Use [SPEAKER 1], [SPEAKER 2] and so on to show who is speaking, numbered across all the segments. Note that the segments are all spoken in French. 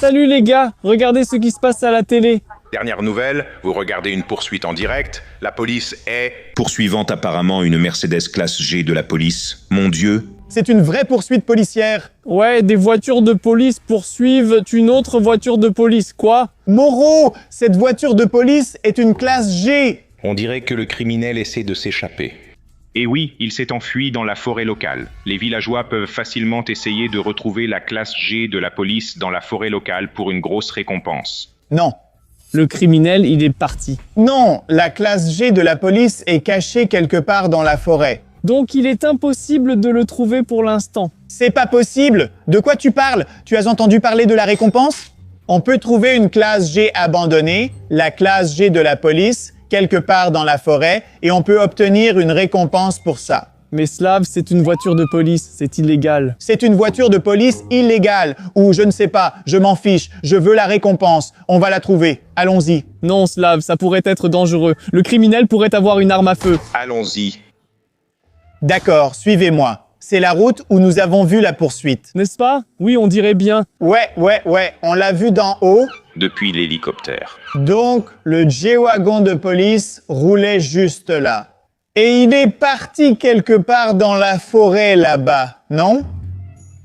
[SPEAKER 1] Salut les gars, regardez ce qui se passe à la télé.
[SPEAKER 2] Dernière nouvelle, vous regardez une poursuite en direct. La police est...
[SPEAKER 3] Poursuivant apparemment une Mercedes classe G de la police. Mon Dieu.
[SPEAKER 4] C'est une vraie poursuite policière.
[SPEAKER 1] Ouais, des voitures de police poursuivent une autre voiture de police, quoi?
[SPEAKER 4] Moreau, cette voiture de police est une classe G.
[SPEAKER 2] On dirait que le criminel essaie de s'échapper. Et oui, il s'est enfui dans la forêt locale. Les villageois peuvent facilement essayer de retrouver la classe G de la police dans la forêt locale pour une grosse récompense.
[SPEAKER 4] Non.
[SPEAKER 1] Le criminel, il est parti.
[SPEAKER 4] Non, la classe G de la police est cachée quelque part dans la forêt.
[SPEAKER 1] Donc il est impossible de le trouver pour l'instant.
[SPEAKER 4] C'est pas possible. De quoi tu parles? Tu as entendu parler de la récompense? On peut trouver une classe G abandonnée, la classe G de la police, quelque part dans la forêt, et on peut obtenir une récompense pour ça.
[SPEAKER 1] Mais Slav, c'est une voiture de police, c'est illégal.
[SPEAKER 4] C'est une voiture de police illégale, ou je ne sais pas, je m'en fiche, je veux la récompense, on va la trouver, allons-y.
[SPEAKER 1] Non Slav, ça pourrait être dangereux. Le criminel pourrait avoir une arme à feu.
[SPEAKER 2] Allons-y.
[SPEAKER 4] D'accord, suivez-moi. C'est la route où nous avons vu la poursuite.
[SPEAKER 1] N'est-ce pas? Oui, on dirait bien.
[SPEAKER 4] Ouais, on l'a vu d'en haut.
[SPEAKER 2] Depuis l'hélicoptère.
[SPEAKER 4] Donc, le G-Wagon de police roulait juste là. Et il est parti quelque part dans la forêt là-bas, non?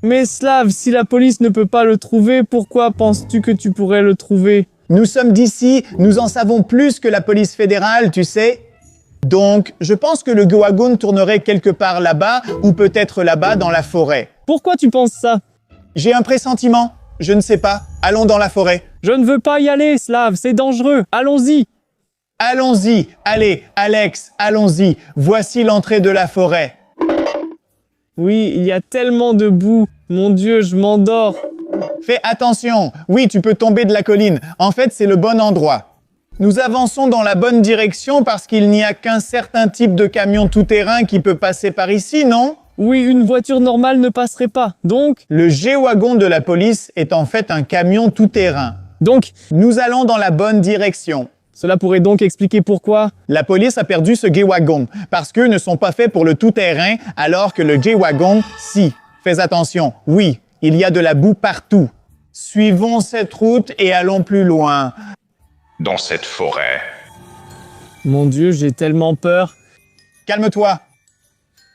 [SPEAKER 1] Mais Slav, si la police ne peut pas le trouver, pourquoi penses-tu que tu pourrais le trouver?
[SPEAKER 4] Nous sommes d'ici, nous en savons plus que la police fédérale, tu sais. Donc, je pense que le G-Wagon tournerait quelque part là-bas, ou peut-être là-bas dans la forêt.
[SPEAKER 1] Pourquoi tu penses ça?
[SPEAKER 4] J'ai un pressentiment, je ne sais pas. Allons dans la forêt.
[SPEAKER 1] Je ne veux pas y aller, Slav, c'est dangereux. Allons-y.
[SPEAKER 4] Allons-y, allez, Alex, allons-y. Voici l'entrée de la forêt.
[SPEAKER 1] Oui, il y a tellement de boue. Mon Dieu, je m'endors.
[SPEAKER 4] Fais attention. Oui, tu peux tomber de la colline. En fait, c'est le bon endroit. Nous avançons dans la bonne direction parce qu'il n'y a qu'un certain type de camion tout-terrain qui peut passer par ici, non?
[SPEAKER 1] Oui, une voiture normale ne passerait pas. Donc,
[SPEAKER 4] le G-Wagon de la police est en fait un camion tout-terrain.
[SPEAKER 1] Donc,
[SPEAKER 4] nous allons dans la bonne direction.
[SPEAKER 1] Cela pourrait donc expliquer pourquoi
[SPEAKER 4] la police a perdu ce G-Wagon, parce qu'eux ne sont pas faits pour le tout-terrain, alors que le G-Wagon, si. Fais attention, oui, il y a de la boue partout. Suivons cette route et allons plus loin.
[SPEAKER 2] Dans cette forêt.
[SPEAKER 1] Mon Dieu, j'ai tellement peur.
[SPEAKER 4] Calme-toi.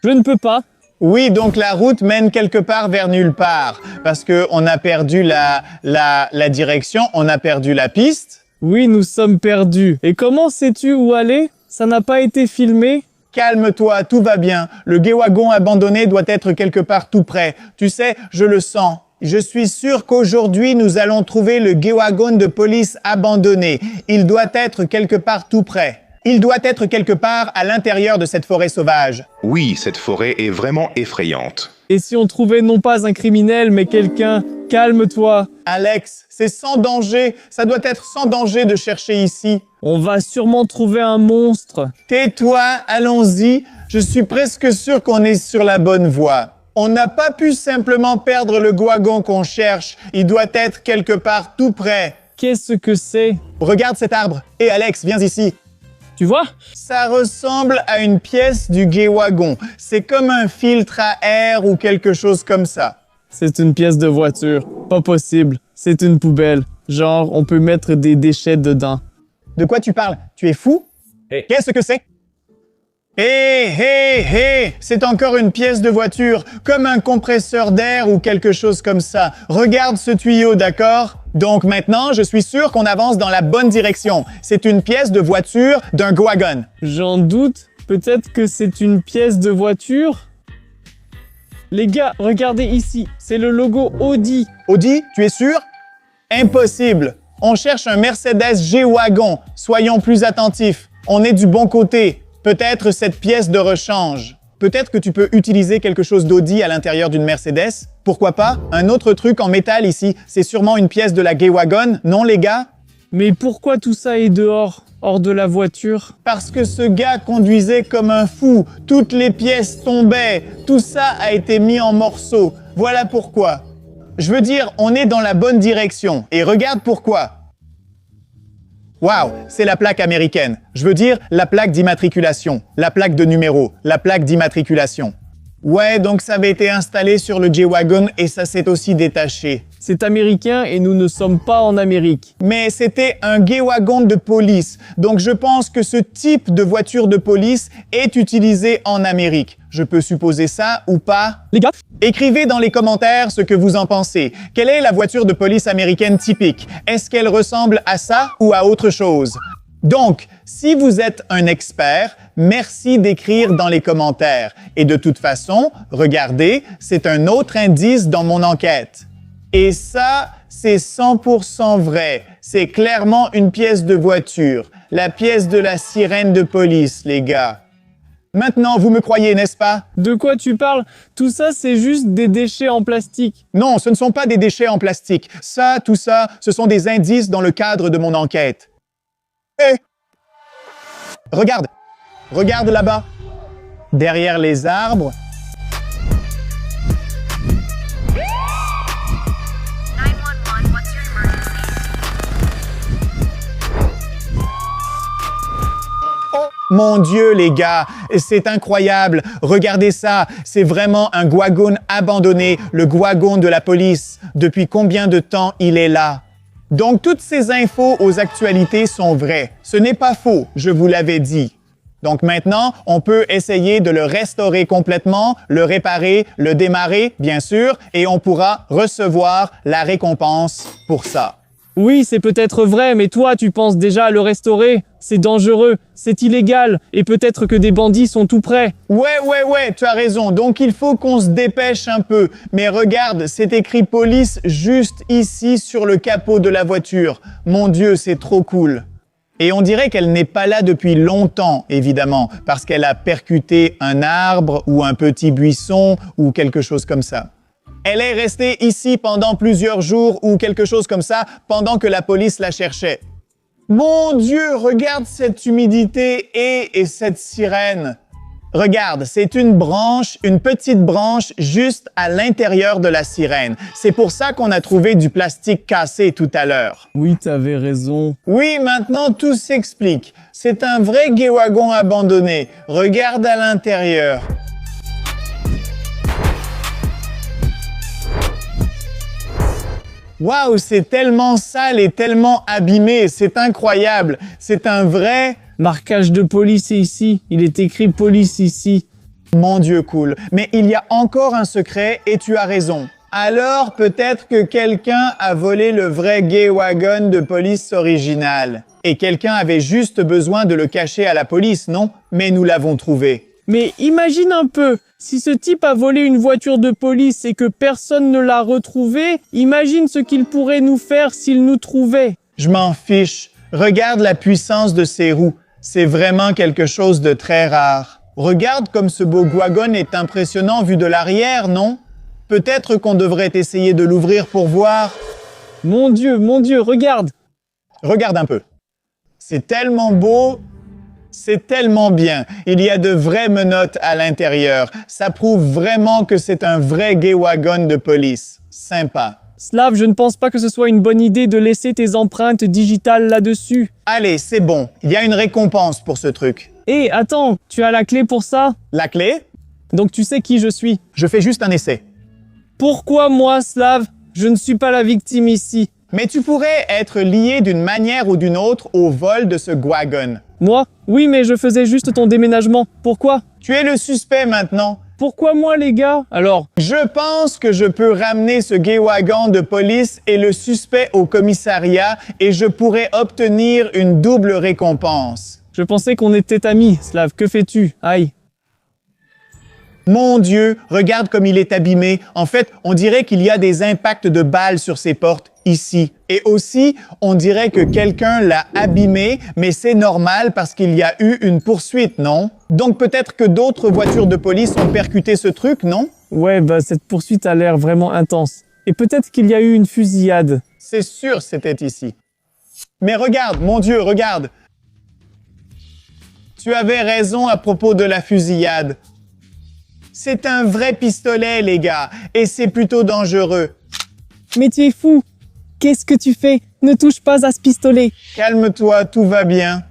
[SPEAKER 1] Je ne peux pas.
[SPEAKER 4] Oui, donc la route mène quelque part vers nulle part, parce qu'on a perdu la direction, on a perdu la piste.
[SPEAKER 1] Oui, nous sommes perdus. Et comment sais-tu où aller? Ça n'a pas été filmé?
[SPEAKER 4] Calme-toi, tout va bien. Le G-Wagon abandonné doit être quelque part tout près. Tu sais, je le sens. Je suis sûr qu'aujourd'hui, nous allons trouver le G-Wagon de police abandonné. Il doit être quelque part tout près. Il doit être quelque part à l'intérieur de cette forêt sauvage.
[SPEAKER 2] Oui, cette forêt est vraiment effrayante.
[SPEAKER 1] Et si on trouvait non pas un criminel, mais quelqu'un? Calme-toi.
[SPEAKER 4] Alex, c'est sans danger. Ça doit être sans danger de chercher ici.
[SPEAKER 1] On va sûrement trouver un monstre.
[SPEAKER 4] Tais-toi, allons-y. Je suis presque sûr qu'on est sur la bonne voie. On n'a pas pu simplement perdre le G-Wagon qu'on cherche. Il doit être quelque part tout près.
[SPEAKER 1] Qu'est-ce que c'est?
[SPEAKER 4] Regarde cet arbre. Et Alex, viens ici.
[SPEAKER 1] Tu vois?
[SPEAKER 4] Ça ressemble à une pièce du G-Wagon. C'est comme un filtre à air ou quelque chose comme ça.
[SPEAKER 1] C'est une pièce de voiture. Pas possible. C'est une poubelle. Genre, on peut mettre des déchets dedans.
[SPEAKER 4] De quoi tu parles? Tu es fou?
[SPEAKER 1] Hey.
[SPEAKER 4] Qu'est-ce que c'est? Hé! C'est encore une pièce de voiture, comme un compresseur d'air ou quelque chose comme ça. Regarde ce tuyau, d'accord? Donc maintenant, je suis sûr qu'on avance dans la bonne direction. C'est une pièce de voiture d'un G-Wagon.
[SPEAKER 1] J'en doute. Peut-être que c'est une pièce de voiture? Les gars, regardez ici. C'est le logo Audi.
[SPEAKER 4] Audi, tu es sûr? Impossible. On cherche un Mercedes G-Wagon. Soyons plus attentifs. On est du bon côté. Peut-être cette pièce de rechange. Peut-être que tu peux utiliser quelque chose d'Audi à l'intérieur d'une Mercedes. Pourquoi pas? Un autre truc en métal ici. C'est sûrement une pièce de la G-Wagon, non les gars?
[SPEAKER 1] Mais pourquoi tout ça est dehors, hors de la voiture?
[SPEAKER 4] Parce que ce gars conduisait comme un fou. Toutes les pièces tombaient. Tout ça a été mis en morceaux. Voilà pourquoi. Je veux dire, on est dans la bonne direction. Et regarde pourquoi. Waouh, c'est la plaque américaine. Je veux dire, la plaque d'immatriculation, la plaque de numéro, la plaque d'immatriculation. Ouais, donc ça avait été installé sur le G-Wagon et ça s'est aussi détaché.
[SPEAKER 1] C'est américain et nous ne sommes pas en Amérique.
[SPEAKER 4] Mais c'était un G-Wagon de police, donc je pense que ce type de voiture de police est utilisé en Amérique. Je peux supposer ça ou pas?
[SPEAKER 1] Les gars,
[SPEAKER 4] Écrivez dans les commentaires ce que vous en pensez. Quelle est la voiture de police américaine typique? Est-ce qu'elle ressemble à ça ou à autre chose? Donc, si vous êtes un expert, merci d'écrire dans les commentaires. Et de toute façon, regardez, c'est un autre indice dans mon enquête. Et ça, c'est 100% vrai. C'est clairement une pièce de voiture. La pièce de la sirène de police, les gars. Maintenant, vous me croyez, n'est-ce pas?
[SPEAKER 1] de quoi tu parles? Tout ça, c'est juste des déchets en plastique.
[SPEAKER 4] Non, ce ne sont pas des déchets en plastique. Ça, tout ça, ce sont des indices dans le cadre de mon enquête. Hé! Regarde! Regarde là-bas! Derrière les arbres,
[SPEAKER 5] 911, what's your emergency?
[SPEAKER 4] mon Dieu, les gars, c'est incroyable. Regardez ça, c'est vraiment un Gwagon abandonné, le Gwagon de la police. Depuis combien de temps il est là? Donc, toutes ces infos aux actualités sont vraies. Ce n'est pas faux, je vous l'avais dit. Donc maintenant, on peut essayer de le restaurer complètement, le réparer, le démarrer, bien sûr, et on pourra recevoir la récompense pour ça.
[SPEAKER 1] Oui, c'est peut-être vrai, mais toi, tu penses déjà à le restaurer. C'est dangereux, c'est illégal, et peut-être que des bandits sont tout près.
[SPEAKER 4] Ouais, tu as raison. Donc il faut qu'on se dépêche un peu. Mais regarde, c'est écrit police juste ici sur le capot de la voiture. Mon Dieu, c'est trop cool. Et on dirait qu'elle n'est pas là depuis longtemps, évidemment, parce qu'elle a percuté un arbre ou un petit buisson ou quelque chose comme ça. Elle est restée ici pendant plusieurs jours ou quelque chose comme ça pendant que la police la cherchait. Mon Dieu, regarde cette humidité et cette sirène. Regarde, c'est une branche, une petite branche juste à l'intérieur de la sirène. C'est pour ça qu'on a trouvé du plastique cassé tout à l'heure.
[SPEAKER 1] Oui, t'avais raison.
[SPEAKER 4] Oui, maintenant tout s'explique. C'est un vrai G-Wagon abandonné. Regarde à l'intérieur. Waouh, c'est tellement sale et tellement abîmé. C'est incroyable. C'est un vrai...
[SPEAKER 1] Marquage de police ici. Il est écrit police ici.
[SPEAKER 4] Mon Dieu, cool. Mais il y a encore un secret et tu as raison. Alors, peut-être que quelqu'un a volé le vrai G-Wagon de police original. Et quelqu'un avait juste besoin de le cacher à la police, non? Mais nous l'avons trouvé.
[SPEAKER 1] Mais imagine un peu, si ce type a volé une voiture de police et que personne ne l'a retrouvée, imagine ce qu'il pourrait nous faire s'il nous trouvait.
[SPEAKER 4] Je m'en fiche. Regarde la puissance de ses roues. C'est vraiment quelque chose de très rare. Regarde comme ce beau Gwagon est impressionnant vu de l'arrière, non? Peut-être qu'on devrait essayer de l'ouvrir pour voir.
[SPEAKER 1] Mon Dieu, regarde!
[SPEAKER 4] Regarde un peu. C'est tellement beau, c'est tellement bien. Il y a de vraies menottes à l'intérieur. Ça prouve vraiment que c'est un vrai G-Wagon de police. Sympa.
[SPEAKER 1] Slav, je ne pense pas que ce soit une bonne idée de laisser tes empreintes digitales là-dessus.
[SPEAKER 4] Allez, c'est bon. Il y a une récompense pour ce truc.
[SPEAKER 1] Hé, attends, tu as la clé pour ça?
[SPEAKER 4] La clé?
[SPEAKER 1] Donc tu sais qui je suis.
[SPEAKER 4] Je fais juste un essai.
[SPEAKER 1] Pourquoi moi, Slav? Je ne suis pas la victime ici.
[SPEAKER 4] Mais tu pourrais être lié d'une manière ou d'une autre au vol de ce Gwagon.
[SPEAKER 1] Moi? Oui, mais je faisais juste ton déménagement. Pourquoi?
[SPEAKER 4] Tu es le suspect maintenant.
[SPEAKER 1] Pourquoi moi, les gars? Alors,
[SPEAKER 4] Je pense que je peux ramener ce G-Wagon de police et le suspect au commissariat et je pourrais obtenir une double récompense.
[SPEAKER 1] je pensais qu'on était amis, Slav. Que fais-tu? Aïe.
[SPEAKER 4] Mon Dieu, regarde comme il est abîmé. En fait, on dirait qu'il y a des impacts de balles sur ses portes, ici. Et aussi, on dirait que quelqu'un l'a abîmé, mais c'est normal parce qu'il y a eu une poursuite, non? Donc peut-être que d'autres voitures de police ont percuté ce truc, non?
[SPEAKER 1] Ouais, bah cette poursuite a l'air vraiment intense. Et peut-être qu'il y a eu une fusillade.
[SPEAKER 4] C'est sûr c'était ici. Mais regarde, mon Dieu, regarde. Tu avais raison à propos de la fusillade. C'est un vrai pistolet, les gars, et c'est plutôt dangereux.
[SPEAKER 1] Mais tu es fou! Qu'est-ce que tu fais? Ne touche pas à ce pistolet!
[SPEAKER 4] Calme-toi, tout va bien.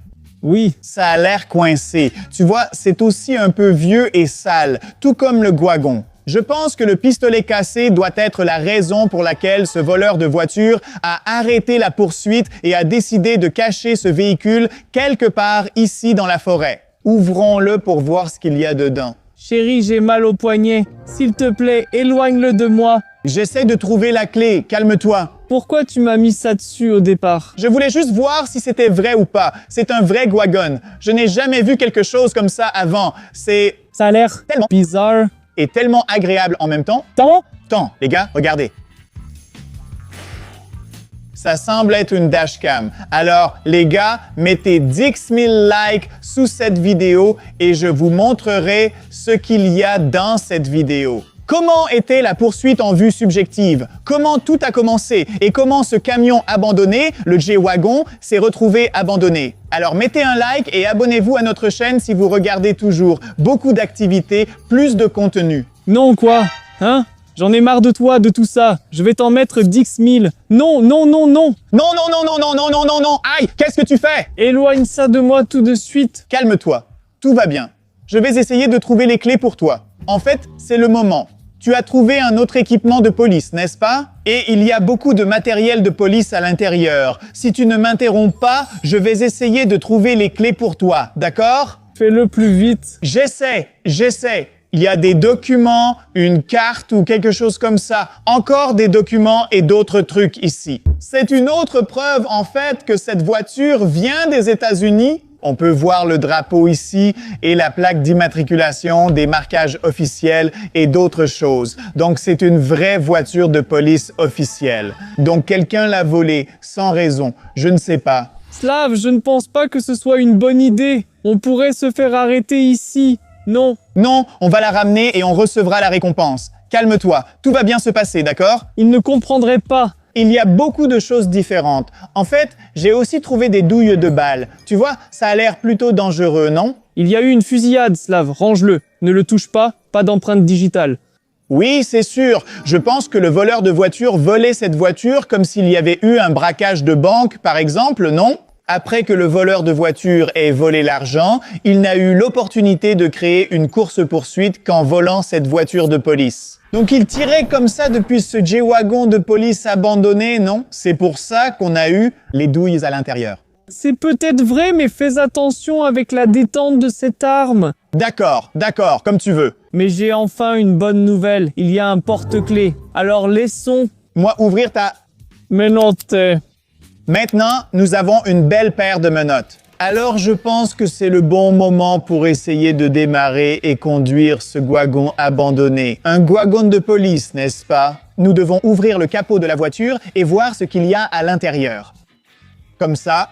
[SPEAKER 1] Oui.
[SPEAKER 4] Ça a l'air coincé. Tu vois, c'est aussi un peu vieux et sale, tout comme le wagon. Je pense que le pistolet cassé doit être la raison pour laquelle ce voleur de voiture a arrêté la poursuite et a décidé de cacher ce véhicule quelque part ici dans la forêt. Ouvrons-le pour voir ce qu'il y a dedans.
[SPEAKER 1] Chérie, j'ai mal au poignet. S'il te plaît, éloigne-le de moi.
[SPEAKER 4] J'essaie de trouver la clé, calme-toi.
[SPEAKER 1] Pourquoi tu m'as mis ça dessus au départ?
[SPEAKER 4] Je voulais juste voir si c'était vrai ou pas. C'est un vrai wagon. Je n'ai jamais vu quelque chose comme ça avant. C'est
[SPEAKER 1] Ça a l'air
[SPEAKER 4] tellement
[SPEAKER 1] bizarre.
[SPEAKER 4] et tellement agréable en même temps. Tant, les gars, regardez. Ça semble être une dashcam. Alors, les gars, mettez 10 000 likes sous cette vidéo et je vous montrerai ce qu'il y a dans cette vidéo. Comment était la poursuite en vue subjective? Comment tout a commencé? Et comment ce camion abandonné, le J-Wagon, s'est retrouvé abandonné? Alors mettez un like et abonnez-vous à notre chaîne si vous regardez toujours. Beaucoup d'activités, plus de contenu.
[SPEAKER 1] Non, quoi? Hein? J'en ai marre de toi, de tout ça. Je vais t'en mettre 10 000. Non, non, non, non.
[SPEAKER 4] Non, non, non, non, non, non, non, non, non. Aïe, qu'est-ce que tu fais?
[SPEAKER 1] Éloigne ça de moi tout de suite.
[SPEAKER 4] Calme-toi, tout va bien. Je vais essayer de trouver les clés pour toi. En fait, c'est le moment. Tu as trouvé un autre équipement de police, n'est-ce pas? Et il y a beaucoup de matériel de police à l'intérieur. Si tu ne m'interromps pas, je vais essayer de trouver les clés pour toi, d'accord?
[SPEAKER 1] Fais-le plus vite.
[SPEAKER 4] J'essaie. Il y a des documents, une carte ou quelque chose comme ça. Encore des documents et d'autres trucs ici. C'est une autre preuve, en fait, que cette voiture vient des États-Unis. On peut voir le drapeau ici et la plaque d'immatriculation, des marquages officiels et d'autres choses. Donc, c'est une vraie voiture de police officielle. Donc, quelqu'un l'a volée sans raison. Je ne sais pas.
[SPEAKER 1] Slav, je ne pense pas que ce soit une bonne idée. On pourrait se faire arrêter ici. Non.
[SPEAKER 4] Non, on va la ramener et on recevra la récompense. Calme-toi, tout va bien se passer, d'accord?
[SPEAKER 1] Il ne comprendrait pas.
[SPEAKER 4] Il y a beaucoup de choses différentes. En fait, j'ai aussi trouvé des douilles de balles. Tu vois, ça a l'air plutôt dangereux, non?
[SPEAKER 1] Il y a eu une fusillade, Slav. Range-le. Ne le touche pas. Pas d'empreinte digitale.
[SPEAKER 4] Oui, c'est sûr. Je pense que le voleur de voiture volait cette voiture comme s'il y avait eu un braquage de banque, par exemple, non? Après que le voleur de voiture ait volé l'argent, il n'a eu l'opportunité de créer une course-poursuite qu'en volant cette voiture de police. Donc il tirait comme ça depuis ce J-Wagon de police abandonné, non? C'est pour ça qu'on a eu les douilles à l'intérieur.
[SPEAKER 1] C'est peut-être vrai, mais fais attention avec la détente de cette arme.
[SPEAKER 4] D'accord, comme tu veux.
[SPEAKER 1] Mais j'ai enfin une bonne nouvelle. Il y a un porte-clés. Alors laissons...
[SPEAKER 4] Moi, ouvrir ta...
[SPEAKER 1] Mais non, t'es...
[SPEAKER 4] Maintenant, nous avons une belle paire de menottes. Alors, je pense que c'est le bon moment pour essayer de démarrer et conduire ce wagon abandonné. Un wagon de police, n'est-ce pas? Nous devons ouvrir le capot de la voiture et voir ce qu'il y a à l'intérieur. Comme ça.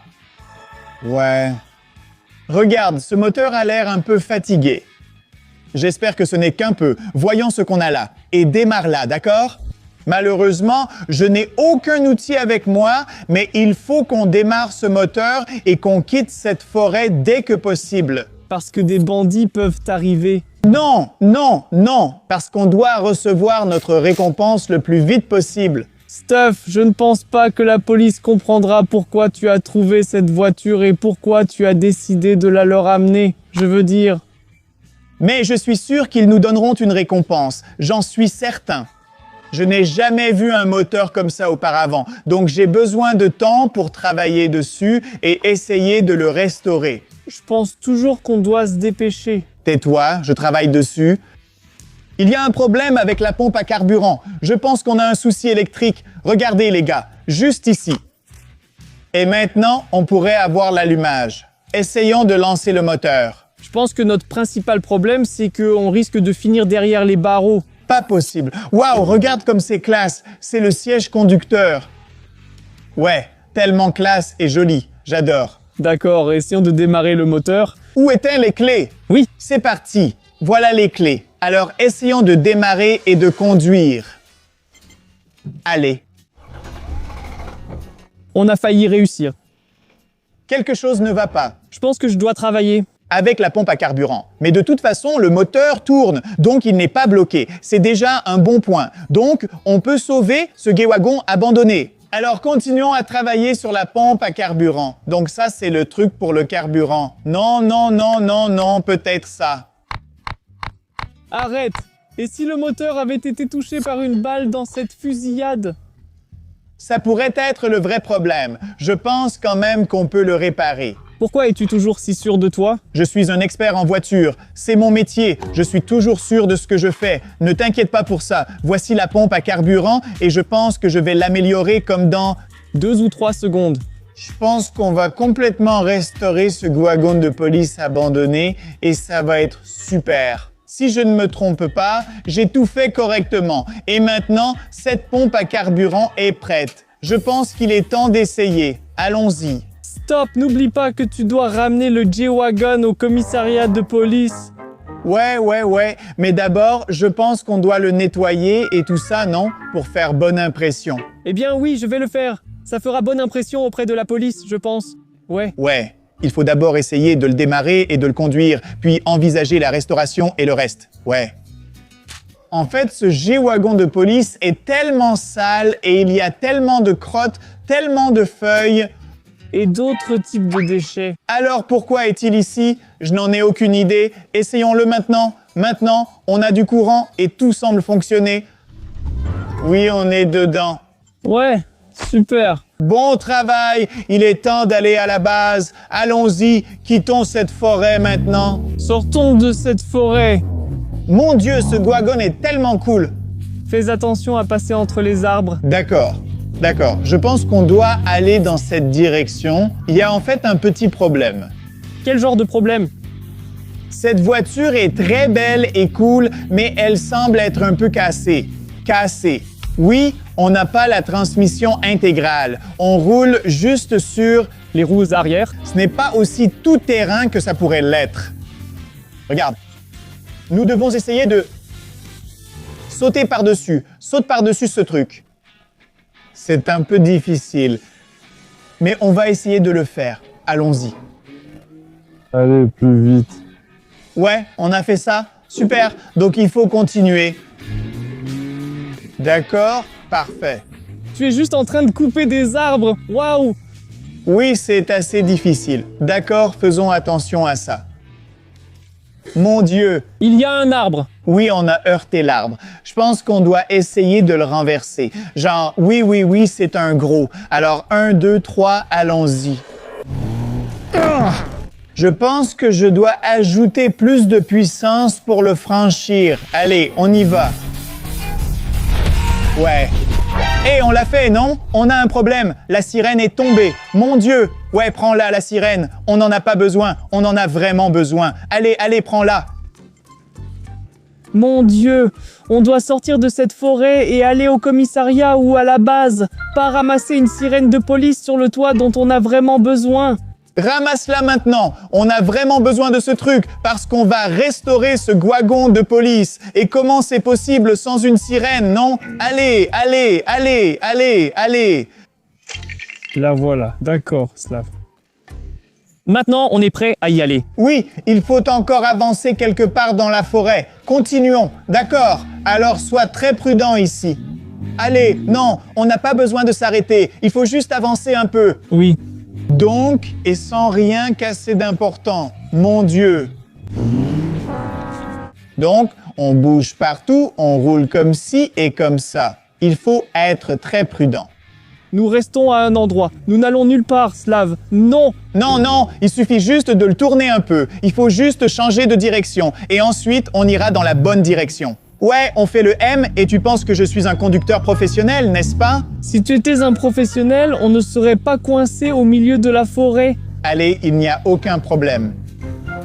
[SPEAKER 4] Ouais. Regarde, ce moteur a l'air un peu fatigué. J'espère que ce n'est qu'un peu. Voyons ce qu'on a là. Et démarre-la, d'accord? Malheureusement, je n'ai aucun outil avec moi, mais il faut qu'on démarre ce moteur et qu'on quitte cette forêt dès que possible.
[SPEAKER 1] Parce que des bandits peuvent arriver.
[SPEAKER 4] Non, parce qu'on doit recevoir notre récompense le plus vite possible.
[SPEAKER 1] Stuff, je ne pense pas que la police comprendra pourquoi tu as trouvé cette voiture et pourquoi tu as décidé de la leur amener. Je veux dire...
[SPEAKER 4] Mais je suis sûr qu'ils nous donneront une récompense. J'en suis certain. Je n'ai jamais vu un moteur comme ça auparavant, donc j'ai besoin de temps pour travailler dessus et essayer de le restaurer.
[SPEAKER 1] Je pense toujours qu'on doit se dépêcher.
[SPEAKER 4] Tais-toi, je travaille dessus. Il y a un problème avec la pompe à carburant. Je pense qu'on a un souci électrique. Regardez les gars, juste ici. Et maintenant, on pourrait avoir l'allumage. Essayons de lancer le moteur.
[SPEAKER 1] Je pense que notre principal problème, c'est qu'on risque de finir derrière les barreaux.
[SPEAKER 4] Pas possible. Waouh, regarde comme c'est classe. C'est le siège conducteur. Ouais, tellement classe et joli. J'adore.
[SPEAKER 1] D'accord, essayons de démarrer le moteur.
[SPEAKER 4] Où étaient les clés?
[SPEAKER 1] Oui.
[SPEAKER 4] C'est parti. Voilà les clés. Alors, essayons de démarrer et de conduire. Allez.
[SPEAKER 1] On a failli réussir.
[SPEAKER 4] Quelque chose ne va pas.
[SPEAKER 1] Je pense que je dois travailler.
[SPEAKER 4] Avec la pompe à carburant. Mais de toute façon, le moteur tourne, donc il n'est pas bloqué. C'est déjà un bon point. Donc, on peut sauver ce J-Wagon abandonné. Alors, continuons à travailler sur la pompe à carburant. Donc ça, c'est le truc pour le carburant. Non, non, non, non, non, peut-être ça.
[SPEAKER 1] Arrête! Et si le moteur avait été touché par une balle dans cette fusillade?
[SPEAKER 4] Ça pourrait être le vrai problème. Je pense quand même qu'on peut le réparer.
[SPEAKER 1] Pourquoi es-tu toujours si sûr de toi?
[SPEAKER 4] Je suis un expert en voiture. C'est mon métier. Je suis toujours sûr de ce que je fais. Ne t'inquiète pas pour ça. Voici la pompe à carburant et je pense que je vais l'améliorer comme dans
[SPEAKER 1] 2 ou 3 secondes.
[SPEAKER 4] Je pense qu'on va complètement restaurer ce wagon de police abandonné et ça va être super. Si je ne me trompe pas, j'ai tout fait correctement. Et maintenant, cette pompe à carburant est prête. Je pense qu'il est temps d'essayer. Allons-y.
[SPEAKER 1] Stop! N'oublie pas que tu dois ramener le G-Wagon au commissariat de police.
[SPEAKER 4] Ouais. Mais d'abord, je pense qu'on doit le nettoyer et tout ça, non? Pour faire bonne impression.
[SPEAKER 1] Eh bien oui, je vais le faire. Ça fera bonne impression auprès de la police, je pense. Ouais.
[SPEAKER 4] Ouais. Il faut d'abord essayer de le démarrer et de le conduire, puis envisager la restauration et le reste. Ouais. En fait, ce G-Wagon de police est tellement sale et il y a tellement de crottes, tellement de feuilles.
[SPEAKER 1] Et d'autres types de déchets.
[SPEAKER 4] Alors pourquoi est-il ici? Je n'en ai aucune idée. Essayons-le maintenant. Maintenant, on a du courant et tout semble fonctionner. Oui, on est dedans.
[SPEAKER 1] Ouais, super.
[SPEAKER 4] Bon travail, il est temps d'aller à la base. Allons-y, quittons cette forêt maintenant.
[SPEAKER 1] Sortons de cette forêt.
[SPEAKER 4] Mon Dieu, ce wagon est tellement cool.
[SPEAKER 1] Fais attention à passer entre les arbres.
[SPEAKER 4] D'accord. Je pense qu'on doit aller dans cette direction. Il y a en fait un petit problème.
[SPEAKER 1] Quel genre de problème?
[SPEAKER 4] Cette voiture est très belle et cool, mais elle semble être un peu cassée. Oui, on n'a pas la transmission intégrale. On roule juste sur
[SPEAKER 1] les roues arrière.
[SPEAKER 4] Ce n'est pas aussi tout-terrain que ça pourrait l'être. Regarde. Nous devons essayer de sauter par-dessus. Saute par-dessus ce truc. C'est un peu difficile. Mais on va essayer de le faire. Allons-y.
[SPEAKER 1] Allez, plus vite.
[SPEAKER 4] Ouais, on a fait ça. Super. Donc il faut continuer. D'accord, parfait.
[SPEAKER 1] Tu es juste en train de couper des arbres. Waouh!
[SPEAKER 4] Oui, c'est assez difficile. D'accord, faisons attention à ça. Mon Dieu!
[SPEAKER 1] Il y a un arbre.
[SPEAKER 4] Oui, on a heurté l'arbre. Je pense qu'on doit essayer de le renverser. Genre, oui, c'est un gros. Alors, 1, 2, 3, allons-y. Je pense que je dois ajouter plus de puissance pour le franchir. Allez, on y va. Ouais. Hé, on l'a fait, non? On a un problème. La sirène est tombée. Mon Dieu! Ouais, prends-la, la sirène. On n'en a pas besoin. On en a vraiment besoin. Allez, prends-la.
[SPEAKER 1] Mon Dieu! On doit sortir de cette forêt et aller au commissariat ou à la base. Pas ramasser une sirène de police sur le toit dont on a vraiment besoin.
[SPEAKER 4] Ramasse-la maintenant. On a vraiment besoin de ce truc parce qu'on va restaurer ce wagon de police. Et comment c'est possible sans une sirène, non? Allez.
[SPEAKER 1] La voilà. D'accord, Slav. Maintenant, on est prêt à y aller.
[SPEAKER 4] Oui, il faut encore avancer quelque part dans la forêt. Continuons, d'accord? Alors sois très prudent ici. Allez, non, on n'a pas besoin de s'arrêter. Il faut juste avancer un peu.
[SPEAKER 1] Oui.
[SPEAKER 4] Donc, et sans rien casser d'important. Mon Dieu. Donc, on bouge partout, on roule comme ci et comme ça. Il faut être très prudent.
[SPEAKER 1] Nous restons à un endroit. Nous n'allons nulle part, Slav. Non!
[SPEAKER 4] Non, il suffit juste de le tourner un peu. Il faut juste changer de direction. Et ensuite, on ira dans la bonne direction. Ouais, on fait le M et tu penses que je suis un conducteur professionnel, n'est-ce pas?
[SPEAKER 1] Si tu étais un professionnel, on ne serait pas coincé au milieu de la forêt.
[SPEAKER 4] Allez, il n'y a aucun problème.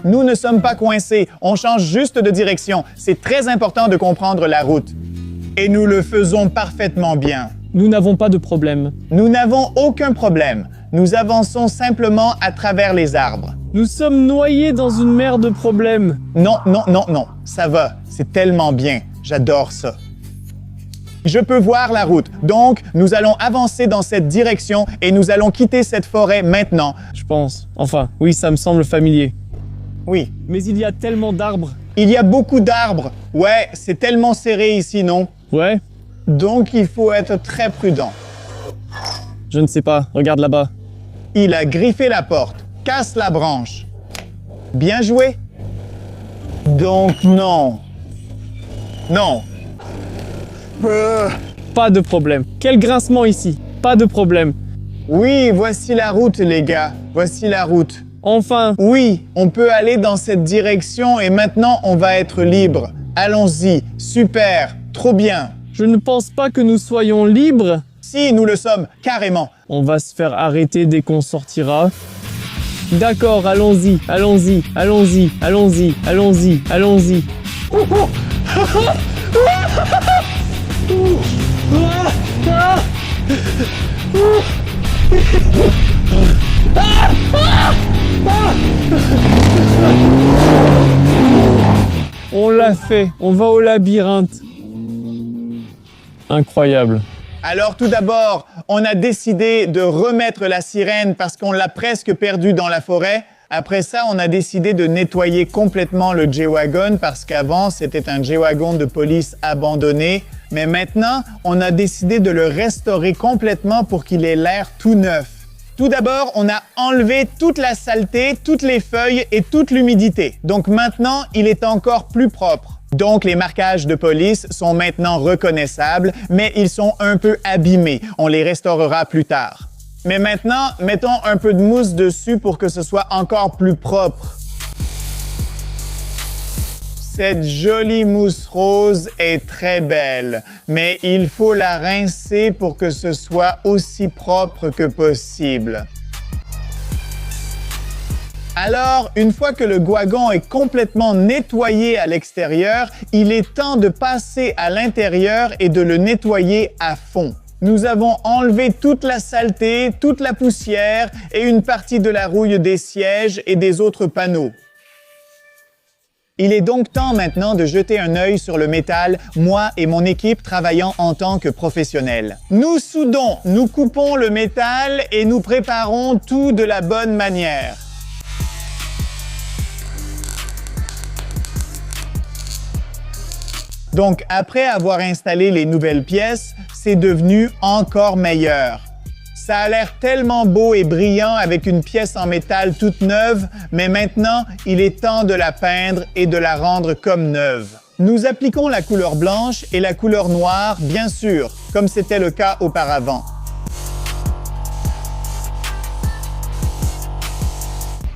[SPEAKER 4] Nous ne sommes pas coincés, on change juste de direction. C'est très important de comprendre la route. Et nous le faisons parfaitement bien.
[SPEAKER 1] Nous n'avons pas de problème.
[SPEAKER 4] Nous n'avons aucun problème. Nous avançons simplement à travers les arbres.
[SPEAKER 1] Nous sommes noyés dans une mer de problèmes.
[SPEAKER 4] Non, ça va. C'est tellement bien. J'adore ça. Je peux voir la route. Donc, nous allons avancer dans cette direction et nous allons quitter cette forêt maintenant.
[SPEAKER 1] Je pense. Enfin, oui, ça me semble familier.
[SPEAKER 4] Oui.
[SPEAKER 1] Mais il y a tellement d'arbres.
[SPEAKER 4] Il y a beaucoup d'arbres. Ouais, c'est tellement serré ici, non?
[SPEAKER 1] Ouais.
[SPEAKER 4] Donc, il faut être très prudent.
[SPEAKER 1] Je ne sais pas, regarde là-bas.
[SPEAKER 4] Il a griffé la porte. Casse la branche. Bien joué. Donc non. Non.
[SPEAKER 1] Pas de problème. Quel grincement ici. Pas de problème.
[SPEAKER 4] Oui, voici la route, les gars. Voici la route.
[SPEAKER 1] Enfin.
[SPEAKER 4] Oui, on peut aller dans cette direction et maintenant on va être libre. Allons-y. Super. Trop bien.
[SPEAKER 1] Je ne pense pas que nous soyons libres.
[SPEAKER 4] Si, nous le sommes, carrément.
[SPEAKER 1] On va se faire arrêter dès qu'on sortira. D'accord, allons-y, allons-y, allons-y, allons-y, allons-y, allons-y. On l'a fait, on va au labyrinthe. Incroyable.
[SPEAKER 4] Alors tout d'abord, on a décidé de remettre la sirène parce qu'on l'a presque perdue dans la forêt. Après ça, on a décidé de nettoyer complètement le G-Wagon parce qu'avant, c'était un G-Wagon de police abandonné. Mais maintenant, on a décidé de le restaurer complètement pour qu'il ait l'air tout neuf. Tout d'abord, on a enlevé toute la saleté, toutes les feuilles et toute l'humidité. Donc maintenant, il est encore plus propre. Donc, les marquages de police sont maintenant reconnaissables, mais ils sont un peu abîmés. On les restaurera plus tard. Mais maintenant, mettons un peu de mousse dessus pour que ce soit encore plus propre. Cette jolie mousse rose est très belle, mais il faut la rincer pour que ce soit aussi propre que possible. Alors, une fois que le wagon est complètement nettoyé à l'extérieur, il est temps de passer à l'intérieur et de le nettoyer à fond. Nous avons enlevé toute la saleté, toute la poussière et une partie de la rouille des sièges et des autres panneaux. Il est donc temps maintenant de jeter un œil sur le métal, moi et mon équipe travaillant en tant que professionnels. Nous soudons, nous coupons le métal et nous préparons tout de la bonne manière. Donc, après avoir installé les nouvelles pièces, c'est devenu encore meilleur. Ça a l'air tellement beau et brillant avec une pièce en métal toute neuve, mais maintenant, il est temps de la peindre et de la rendre comme neuve. Nous appliquons la couleur blanche et la couleur noire, bien sûr, comme c'était le cas auparavant.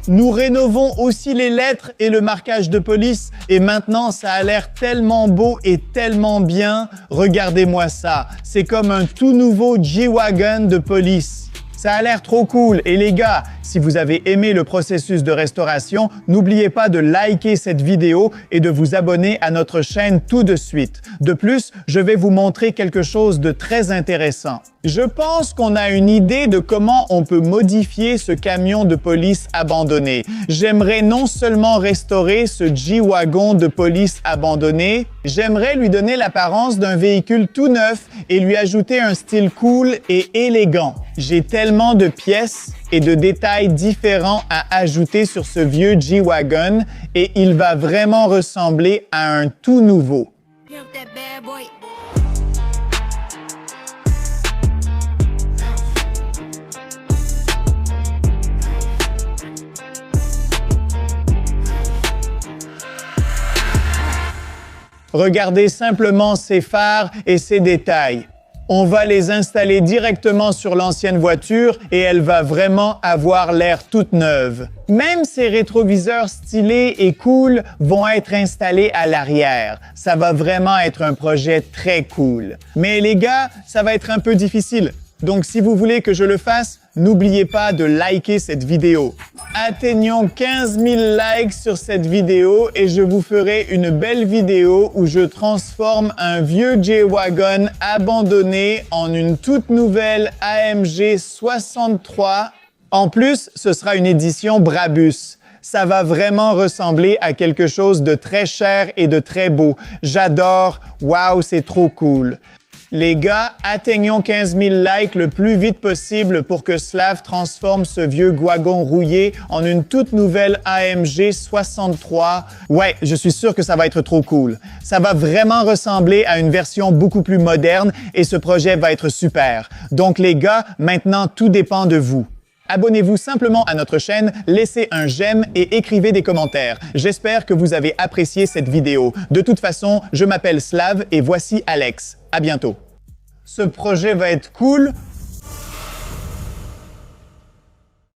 [SPEAKER 4] Nous rénovons aussi les lettres et le marquage de police et maintenant ça a l'air tellement beau et tellement bien. Regardez-moi ça, c'est comme un tout nouveau G-Wagon de police. Ça a l'air trop cool et les gars, si vous avez aimé le processus de restauration, n'oubliez pas de liker cette vidéo et de vous abonner à notre chaîne tout de suite. De plus, je vais vous montrer quelque chose de très intéressant. Je pense qu'on a une idée de comment on peut modifier ce camion de police abandonné. J'aimerais non seulement restaurer ce G-Wagon de police abandonné, j'aimerais lui donner l'apparence d'un véhicule tout neuf et lui ajouter un style cool et élégant. J'ai tellement de pièces et de détails différents à ajouter sur ce vieux G-Wagon et il va vraiment ressembler à un tout nouveau. Regardez simplement ces phares et ces détails. On va les installer directement sur l'ancienne voiture et elle va vraiment avoir l'air toute neuve. Même ces rétroviseurs stylés et cool vont être installés à l'arrière. Ça va vraiment être un projet très cool. Mais les gars, ça va être un peu difficile. Donc si vous voulez que je le fasse, n'oubliez pas de liker cette vidéo. Atteignons 15 000 likes sur cette vidéo et je vous ferai une belle vidéo où je transforme un vieux G-Wagon abandonné en une toute nouvelle AMG 63. En plus, ce sera une édition Brabus. Ça va vraiment ressembler à quelque chose de très cher et de très beau. J'adore. Waouh, c'est trop cool. Les gars, atteignons 15 000 likes le plus vite possible pour que Slav transforme ce vieux Gwagon rouillé en une toute nouvelle AMG 63. Ouais, je suis sûr que ça va être trop cool. Ça va vraiment ressembler à une version beaucoup plus moderne et ce projet va être super. Donc les gars, maintenant tout dépend de vous. Abonnez-vous simplement à notre chaîne, laissez un j'aime et écrivez des commentaires. J'espère que vous avez apprécié cette vidéo. De toute façon, je m'appelle Slav et voici Alex. À bientôt. Ce projet va être cool